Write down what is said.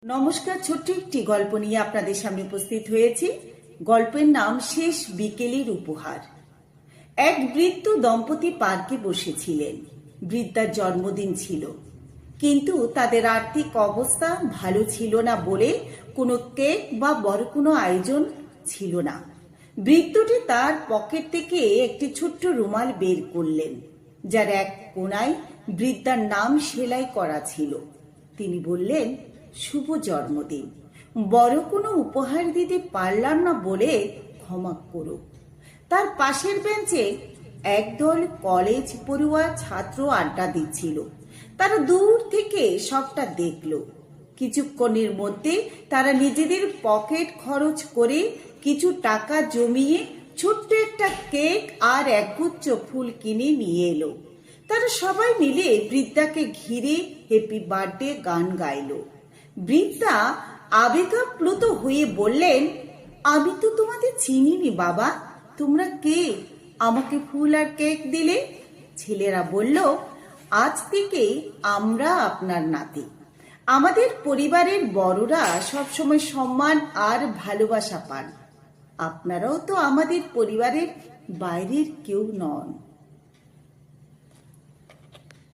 নমস্কার, ছোট্ট একটি গল্প নিয়ে আপনাদের সামনে উপস্থিত হয়েছি। গল্পের নাম শেষ বিকেলের উপহার। এক বৃদ্ধ দম্পতি পার্কে বসেছিলেন। বৃদ্ধার জন্মদিন ছিল, কিন্তু তাদের আর্থিক অবস্থা ভালো ছিল না বলে কোনো কেক বা বড় কোনো আয়োজন ছিল না। বৃদ্ধটি তার পকেট থেকে একটি ছোট্ট রুমাল বের করলেন, যার এক কোণায় বৃদ্ধার নাম সেলাই করা ছিল। তিনি বললেন, শুভ জন্মদিন। বড় কোনো উপহার দিতে পারলাম না বলে ক্ষমা করো। তার পাশের বেঞ্চে একদল কলেজ পড়ুয়া ছাত্র আড্ডা দিচ্ছিল। তারা দূর থেকে সবটা দেখল। কিছুক্ষণের মধ্যে তারা নিজেদের পকেট খরচ করে কিছু টাকা জমিয়ে ছোট্ট একটা কেক আর একগুচ্ছ ফুল কিনে নিয়ে এলো। তারা সবাই মিলে বৃদ্ধাকে ঘিরে হ্যাপি বার্থডে গান গাইল। বৃদ্ধা আবেগাপ্লুত হয়ে বললেন, আমি তো তোমাদের চিনিনি বাবা, তোমরা কে? আমাকে ফুল আর কেক দিলে। ছেলেরা বলল, আজ থেকে আমরা আপনার নাতি। আমাদের পরিবারের বড়রা সবসময় সম্মান আর ভালোবাসা পান। আপনারাও তো আমাদের পরিবারের বাইরের কেউ নন।